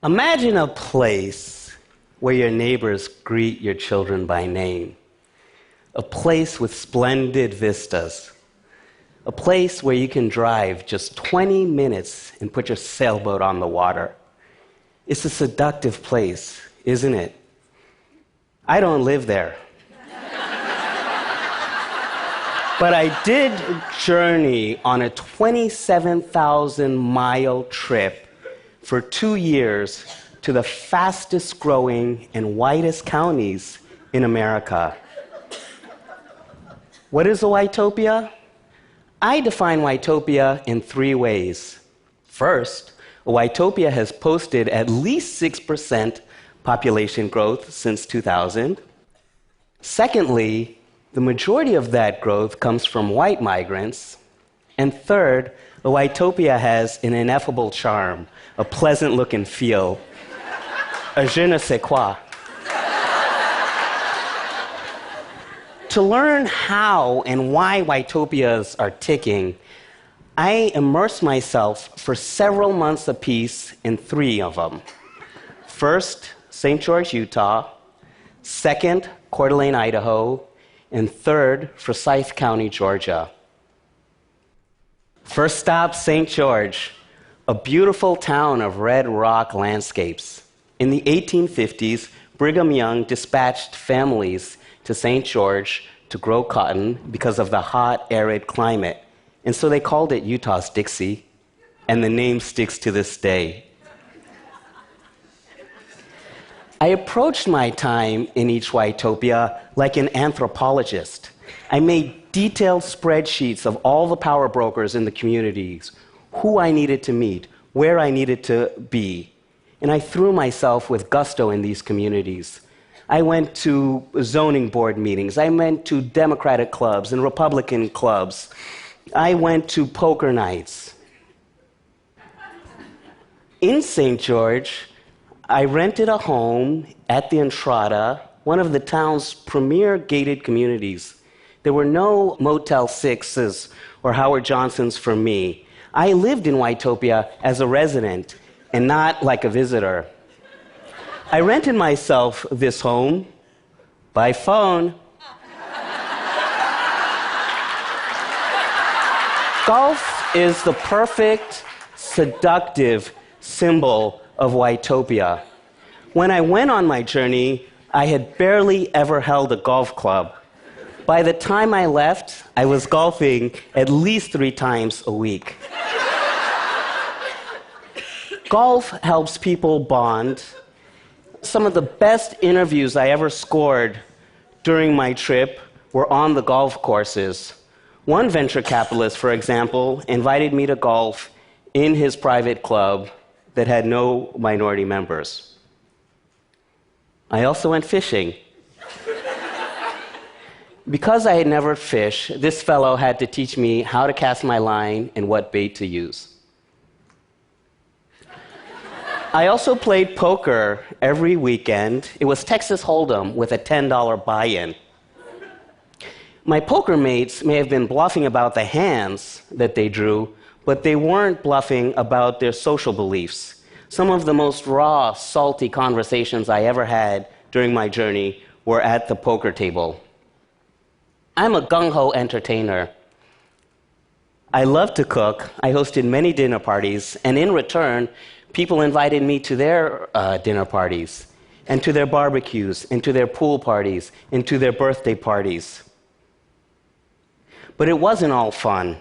Imagine a place where your neighbors greet your children by name, a place with splendid vistas, a place where you can drive just 20 minutes and put your sailboat on the water. It's a seductive place, isn't it? I don't live there. But I did journey on a 27,000-mile trip for 2 years to the fastest growing and whitest counties in America. What is a whitopia? I define whitopia in 3 ways. First, a whitopia has posted at least 6% population growth since 2000. Secondly, the majority of that growth comes from white migrants. And third, a whitopia has an ineffable charm, a pleasant look and feel, a je ne sais quoi. To learn how and why whitopias are ticking, I immersed myself for several months apiece in 3 of them. First, St. George, Utah. Second, Coeur d'Alene, Idaho. And third, Forsyth County, Georgia. First stop, St. George, a beautiful town of red rock landscapes. In the 1850s, Brigham Young dispatched families to St. George to grow cotton because of the hot, arid climate. And so they called it Utah's Dixie, and the name sticks to this day. I approached my time in each whitopia like an anthropologist. I made detailed spreadsheets of all the power brokers in the communities, who I needed to meet, where I needed to be. And I threw myself with gusto in these communities. I went to zoning board meetings. I went to Democratic clubs and Republican clubs. I went to poker nights. In St. George, I rented a home at the Entrada, one of the town's premier gated communities. There were no Motel 6s or Howard Johnsons for me. I lived in Whitopia as a resident and not like a visitor. I rented myself this home by phone. Golf is the perfect, seductive symbol of Whitopia. When I went on my journey, I had barely ever held a golf club. By the time I left, I was golfing at least 3 times a week. Golf helps people bond. Some of the best interviews I ever scored during my trip were on the golf courses. One venture capitalist, for example, invited me to golf in his private club that had no minority members. I also went fishing. Because I had never fished, this fellow had to teach me how to cast my line and what bait to use. I also played poker every weekend. It was Texas Hold'em with a $10 buy-in. My poker mates may have been bluffing about the hands that they drew, but they weren't bluffing about their social beliefs. Some of the most raw, salty conversations I ever had during my journey were at the poker table. I'm a gung-ho entertainer. I love to cook. I hosted many dinner parties, and in return, people invited me to their dinner parties, and to their barbecues, and to their pool parties, and to their birthday parties. But it wasn't all fun.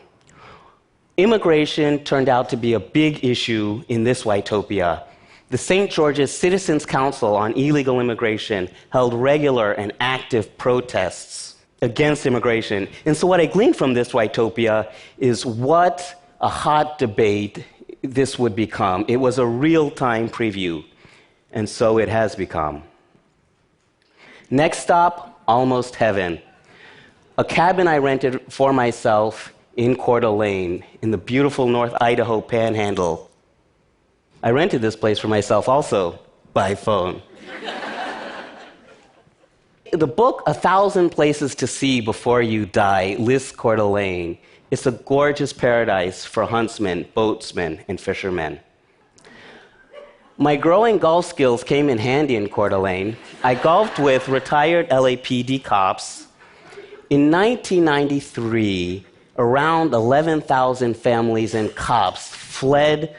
Immigration turned out to be a big issue in this whitopia. The St. George's Citizens Council on Illegal Immigration held regular and active protests against immigration. And so what I gleaned from this whitopia is what a hot debate this would become. It was a real-time preview, and so it has become. Next stop, almost heaven. A cabin I rented for myself in Coeur d'Alene, in the beautiful North Idaho panhandle. I rented this place for myself also by phone. The book 1,000 Places to See Before You Die lists Coeur d'Alene. It's a gorgeous paradise for huntsmen, boatsmen, and fishermen. My growing golf skills came in handy in Coeur d'Alene. I golfed with retired LAPD cops. In 1993, around 11,000 families and cops fled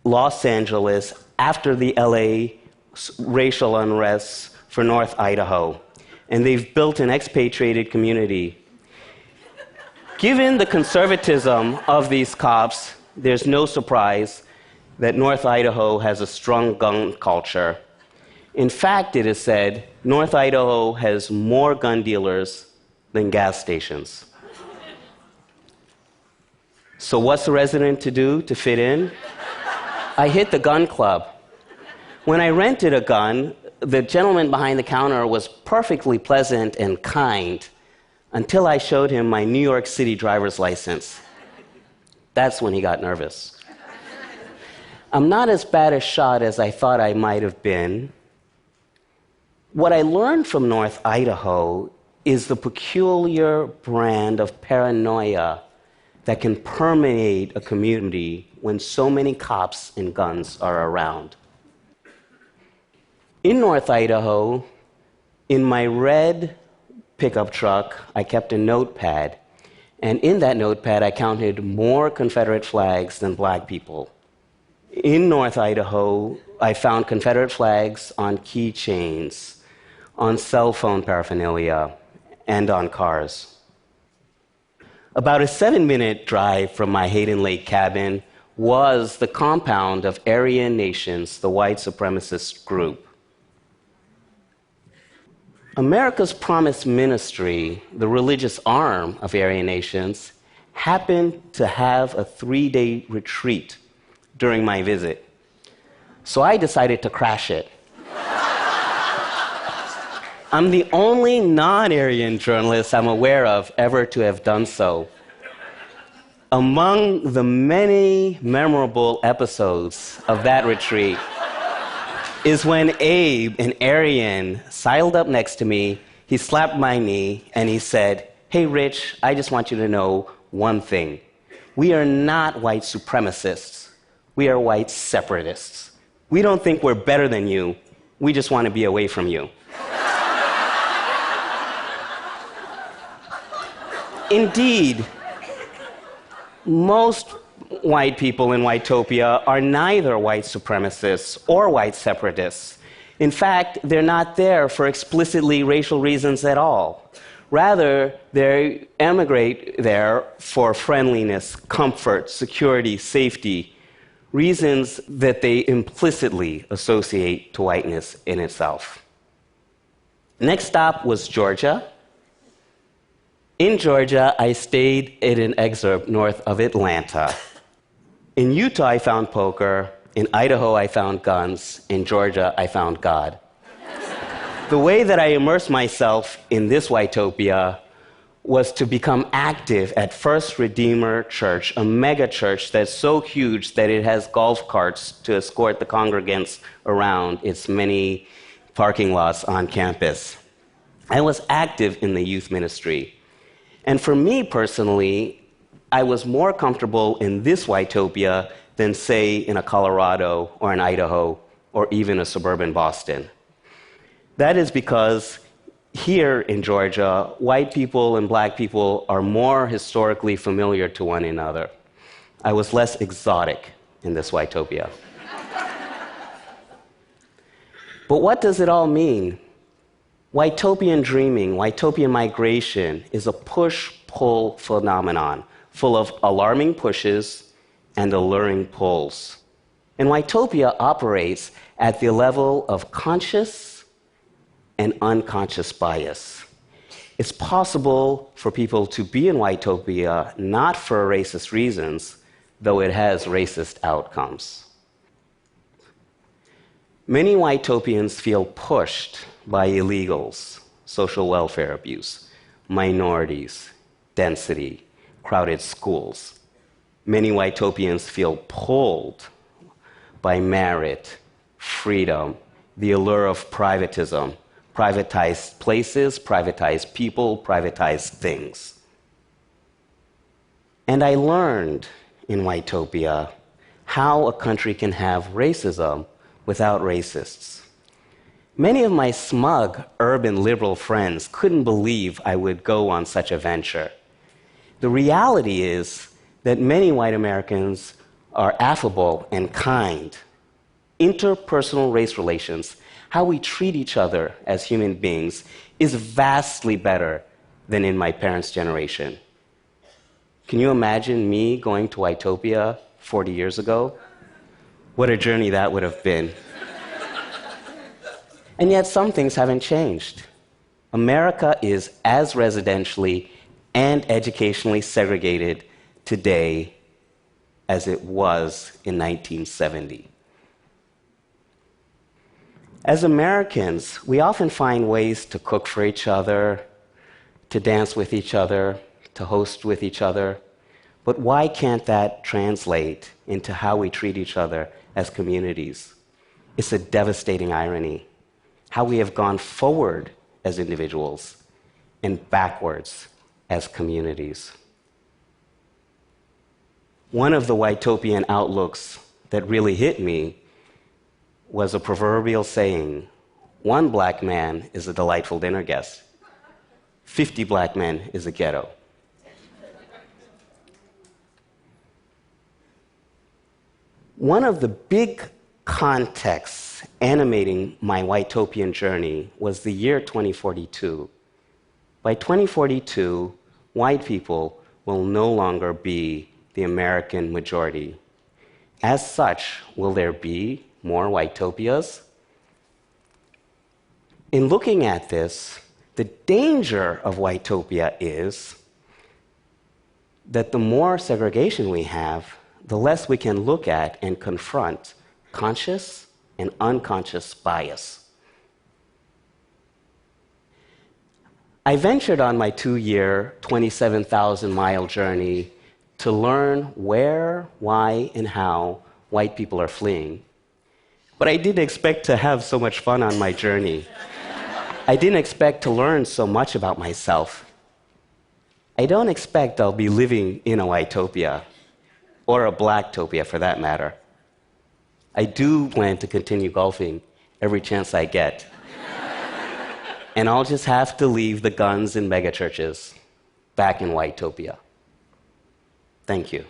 Los Angeles after the LA racial unrest for North Idaho, and they've built an expatriated community. Given the conservatism of these cops, there's no surprise that North Idaho has a strong gun culture. In fact, it is said North Idaho has more gun dealers than gas stations. So what's the resident to do to fit in? I hit the gun club. When I rented a gun, the gentleman behind the counter was perfectly pleasant and kind until I showed him my New York City driver's license. That's when he got nervous. I'm not as bad a shot as I thought I might have been. What I learned from North Idaho is the peculiar brand of paranoia that can permeate a community when so many cops and guns are around. In North Idaho, in my red pickup truck, I kept a notepad, and in that notepad, I counted more Confederate flags than black people. In North Idaho, I found Confederate flags on keychains, on cell phone paraphernalia, and on cars. About a 7-minute drive from my Hayden Lake cabin was the compound of Aryan Nations, the white supremacist group. America's Promise Ministry, the religious arm of Aryan Nations, happened to have a 3-day retreat during my visit. So I decided to crash it. I'm the only non-Aryan journalist I'm aware of ever to have done so. Among the many memorable episodes of that retreat is when Abe, an Aryan, sidled up next to me, he slapped my knee, and he said, "Hey, Rich, I just want you to know one thing. We are not white supremacists. We are white separatists. We don't think we're better than you. We just want to be away from you." Indeed, most white people in Whitopia are neither white supremacists or white separatists. In fact, they're not there for explicitly racial reasons at all. Rather, they emigrate there for friendliness, comfort, security, safety, reasons that they implicitly associate to whiteness in itself. Next stop was Georgia. In Georgia, I stayed in an exurb north of Atlanta. In Utah, I found poker. In Idaho, I found guns. In Georgia, I found God. The way that I immersed myself in this Whitopia was to become active at First Redeemer Church, a mega church that's so huge that it has golf carts to escort the congregants around its many parking lots on campus. I was active in the youth ministry. And for me personally, I was more comfortable in this Whitopia than, say, in a Colorado or an Idaho or even a suburban Boston. That is because here in Georgia, white people and black people are more historically familiar to one another. I was less exotic in this Whitopia. But what does it all mean? Whitopian dreaming, Whitopian migration is a push-pull phenomenon full of alarming pushes and alluring pulls. And Whitopia operates at the level of conscious and unconscious bias. It's possible for people to be in Whitopia not for racist reasons, though it has racist outcomes. Many Whitopians feel pushed by illegals, social welfare abuse, minorities, density, crowded schools. Many Whitopians feel pulled by merit, freedom, the allure of privatism, privatized places, privatized people, privatized things. And I learned in Whitopia how a country can have racism without racists. Many of my smug urban liberal friends couldn't believe I would go on such a venture. The reality is that many white Americans are affable and kind. Interpersonal race relations, how we treat each other as human beings, is vastly better than in my parents' generation. Can you imagine me going to Whitopia 40 years ago? What a journey that would have been. And yet some things haven't changed. America is as residentially and educationally segregated today as it was in 1970. As Americans, we often find ways to cook for each other, to dance with each other, to host with each other. But why can't that translate into how we treat each other as communities? It's a devastating irony. How we have gone forward as individuals and backwards as communities. One of the Whitopian outlooks that really hit me was a proverbial saying, 1 black man is a delightful dinner guest. 50 black men is a ghetto. One of the big contexts animating my Whitopian journey was the year 2042. By 2042, white people will no longer be the American majority. As such, will there be more Whitopias? In looking at this, the danger of Whitopia is that the more segregation we have, the less we can look at and confront conscious and unconscious bias. I ventured on my 2-year, 27,000-mile journey to learn where, why, and how white people are fleeing. But I didn't expect to have so much fun on my journey. I didn't expect to learn so much about myself. I don't expect I'll be living in a Whitopia, or a Blacktopia for that matter. I do plan to continue golfing every chance I get. And I'll just have to leave the guns and megachurches back in Whitopia. Thank you.